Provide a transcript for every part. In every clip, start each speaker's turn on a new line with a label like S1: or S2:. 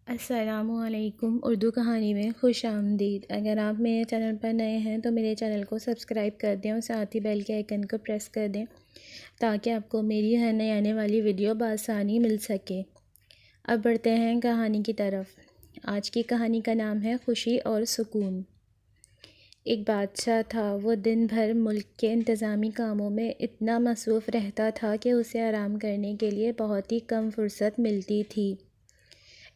S1: السلام علیکم۔ اردو کہانی میں خوش آمدید۔ اگر آپ میرے چینل پر نئے ہیں تو میرے چینل کو سبسکرائب کر دیں اور ساتھ ہی بیل کے آئیکن کو پریس کر دیں تاکہ آپ کو میری ہر نئی آنے والی ویڈیو بآسانی مل سکے۔ اب بڑھتے ہیں کہانی کی طرف۔ آج کی کہانی کا نام ہے خوشی اور سکون۔ ایک بادشاہ تھا۔ وہ دن بھر ملک کے انتظامی کاموں میں اتنا مصروف رہتا تھا کہ اسے آرام کرنے کے لیے بہت ہی کم فرصت ملتی تھی۔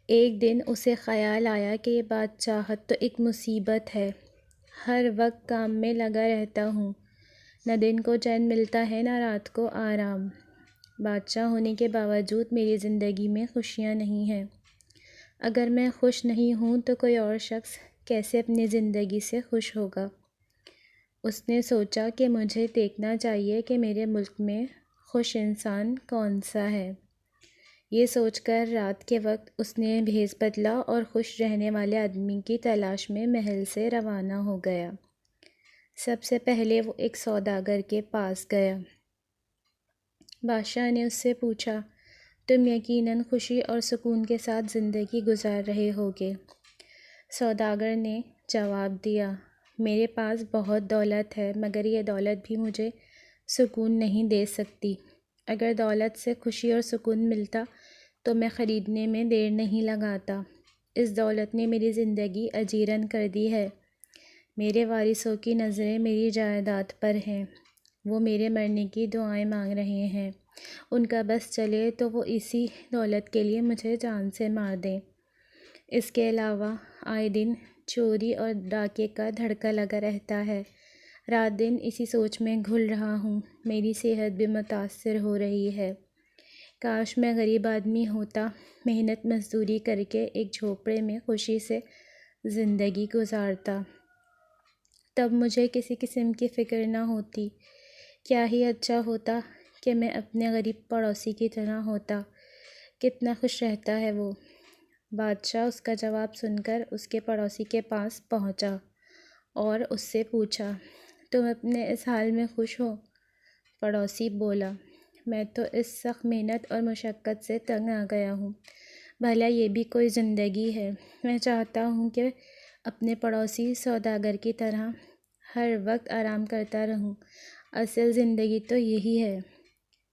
S1: ایک دن اسے خیال آیا کہ یہ بادشاہت تو ایک مصیبت ہے۔ ہر وقت کام میں لگا رہتا ہوں، نہ دن کو چین ملتا ہے نہ رات کو آرام۔ بادشاہ ہونے کے باوجود میری زندگی میں خوشیاں نہیں ہیں۔ اگر میں خوش نہیں ہوں تو کوئی اور شخص کیسے اپنی زندگی سے خوش ہوگا؟ اس نے سوچا کہ مجھے دیکھنا چاہیے کہ میرے ملک میں خوش انسان کون سا ہے۔ یہ سوچ کر رات کے وقت اس نے بھیس بدلا اور خوش رہنے والے آدمی کی تلاش میں محل سے روانہ ہو گیا۔ سب سے پہلے وہ ایک سوداگر کے پاس گیا۔ بادشاہ نے اس سے پوچھا، تم یقیناً خوشی اور سکون کے ساتھ زندگی گزار رہے ہوگے۔ سوداگر نے جواب دیا، میرے پاس بہت دولت ہے مگر یہ دولت بھی مجھے سکون نہیں دے سکتی۔ اگر دولت سے خوشی اور سکون ملتا تو میں خریدنے میں دیر نہیں لگاتا۔ اس دولت نے میری زندگی اجیرن کر دی ہے۔ میرے وارثوں کی نظریں میری جائیداد پر ہیں۔ وہ میرے مرنے کی دعائیں مانگ رہے ہیں۔ ان کا بس چلے تو وہ اسی دولت کے لیے مجھے جان سے مار دیں۔ اس کے علاوہ آئے دن چوری اور ڈاکے کا دھڑکا لگا رہتا ہے۔ رات دن اسی سوچ میں گھل رہا ہوں۔ میری صحت بھی متاثر ہو رہی ہے۔ کاش میں غریب آدمی ہوتا، محنت مزدوری کر کے ایک جھوپڑے میں خوشی سے زندگی گزارتا۔ تب مجھے کسی قسم کی فکر نہ ہوتی۔ کیا ہی اچھا ہوتا کہ میں اپنے غریب پڑوسی کی طرح ہوتا۔ کتنا خوش رہتا ہے وہ۔ بادشاہ اس کا جواب سن کر اس کے پڑوسی کے پاس پہنچا اور اس سے پوچھا، تم اپنے اس حال میں خوش ہو؟ پڑوسی بولا، میں تو اس سخت محنت اور مشقت سے تنگ آ گیا ہوں۔ بھلا یہ بھی کوئی زندگی ہے؟ میں چاہتا ہوں کہ اپنے پڑوسی سوداگر کی طرح ہر وقت آرام کرتا رہوں۔ اصل زندگی تو یہی ہے۔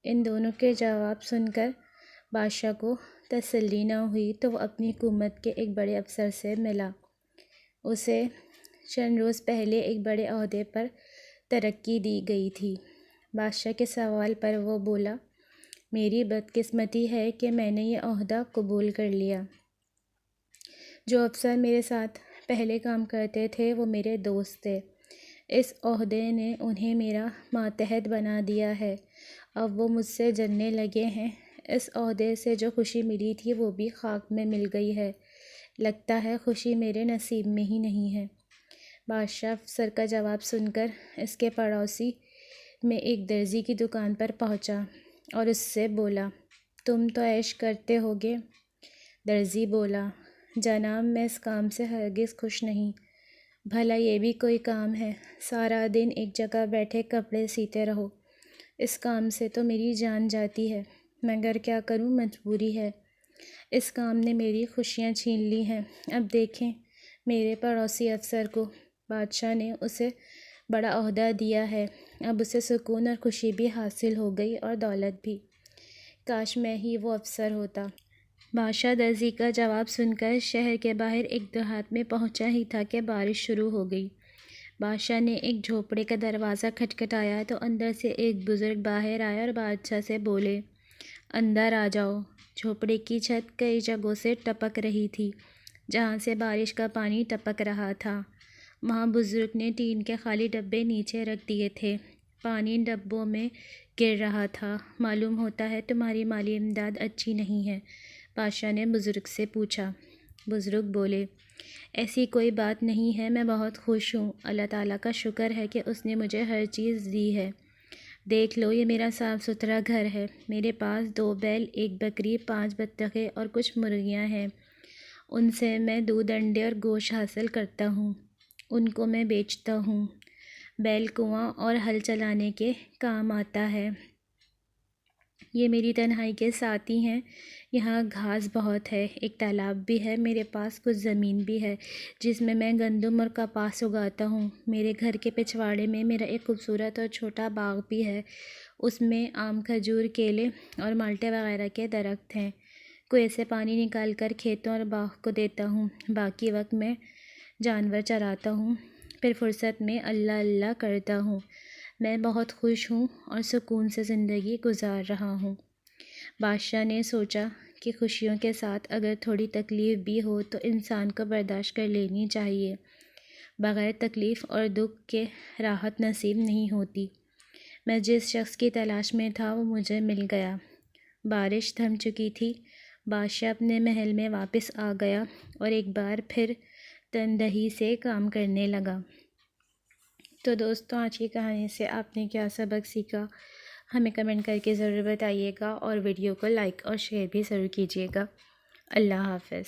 S1: ان دونوں کے جواب سن کر بادشاہ کو تسلی نہ ہوئی تو وہ اپنی حکومت کے ایک بڑے افسر سے ملا۔ اسے چند روز پہلے ایک بڑے عہدے پر ترقی دی گئی تھی۔ بادشاہ کے سوال پر وہ بولا، میری بدقسمتی ہے کہ میں نے یہ عہدہ قبول کر لیا۔ جو افسر میرے ساتھ پہلے کام کرتے تھے وہ میرے دوست تھے۔ اس عہدے نے انہیں میرا ماتحت بنا دیا ہے۔ اب وہ مجھ سے جلنے لگے ہیں۔ اس عہدے سے جو خوشی ملی تھی وہ بھی خاک میں مل گئی ہے۔ لگتا ہے خوشی میرے نصیب میں ہی نہیں ہے۔ بادشاہ افسر کا جواب سن کر اس کے پڑوسی میں ایک درزی کی دکان پر پہنچا اور اس سے بولا، تم تو عیش کرتے ہوگے؟ درزی بولا، جناب میں اس کام سے ہرگز خوش نہیں۔ بھلا یہ بھی کوئی کام ہے؟ سارا دن ایک جگہ بیٹھے کپڑے سیتے رہو۔ اس کام سے تو میری جان جاتی ہے مگر کیا کروں، مجبوری ہے۔ اس کام نے میری خوشیاں چھین لی ہیں۔ اب دیکھیں میرے پڑوسی افسر کو۔ بادشاہ نے اسے بڑا عہدہ دیا ہے۔ اب اسے سکون اور خوشی بھی حاصل ہو گئی اور دولت بھی۔ کاش میں ہی وہ افسر ہوتا۔ بادشاہ درزی کا جواب سن کر شہر کے باہر ایک دیہات میں پہنچا ہی تھا کہ بارش شروع ہو گئی۔ بادشاہ نے ایک جھوپڑے کا دروازہ کھٹکھٹایا تو اندر سے ایک بزرگ باہر آئے اور بادشاہ سے بولے، اندر آ جاؤ۔ جھوپڑے کی چھت کئی جگہوں سے ٹپک رہی تھی، جہاں سے بارش کا پانی ٹپک رہا تھا۔ وہاں بزرگ نے ٹین کے خالی ڈبے نیچے رکھ دیے تھے۔ پانی ڈبوں میں گر رہا تھا۔ معلوم ہوتا ہے تمہاری مالی امداد اچھی نہیں ہے، بادشاہ نے بزرگ سے پوچھا۔ بزرگ بولے، ایسی کوئی بات نہیں ہے، میں بہت خوش ہوں۔ اللہ تعالیٰ کا شکر ہے کہ اس نے مجھے ہر چیز دی ہے۔ دیکھ لو، یہ میرا صاف ستھرا گھر ہے۔ میرے پاس 2 بیل، 1 بکری، 5 بطخیں اور کچھ مرغیاں ہیں۔ ان سے میں دودھ، انڈے اور گوشت حاصل کرتا ہوں۔ ان کو میں بیچتا ہوں۔ بیل کنواں اور ہل چلانے کے کام آتا ہے۔ یہ میری تنہائی کے ساتھی ہیں۔ یہاں گھاس بہت ہے، ایک تالاب بھی ہے، میرے پاس کچھ زمین بھی ہے جس میں میں گندم اور کپاس اگاتا ہوں۔ میرے گھر کے پچھواڑے میں میرا ایک خوبصورت اور چھوٹا باغ بھی ہے، اس میں آم، کھجور، کیلے اور مالٹے وغیرہ کے درخت ہیں۔ کنویں سے پانی نکال کر کھیتوں اور باغ کو دیتا ہوں، باقی وقت میں جانور چراتا ہوں، پھر فرصت میں اللہ اللہ کرتا ہوں۔ میں بہت خوش ہوں اور سکون سے زندگی گزار رہا ہوں۔ بادشاہ نے سوچا کہ خوشیوں کے ساتھ اگر تھوڑی تکلیف بھی ہو تو انسان کو برداشت کر لینی چاہیے۔ بغیر تکلیف اور دکھ کے راحت نصیب نہیں ہوتی۔ میں جس شخص کی تلاش میں تھا وہ مجھے مل گیا۔ بارش تھم چکی تھی، بادشاہ اپنے محل میں واپس آ گیا اور ایک بار پھر تندہی سے کام کرنے لگا۔ تو دوستوں، آج کی کہانی سے آپ نے کیا سبق سیکھا ہمیں کمنٹ کر کے ضرور بتائیے گا، اور ویڈیو کو لائک اور شیئر بھی ضرور کیجیے گا۔ اللہ حافظ۔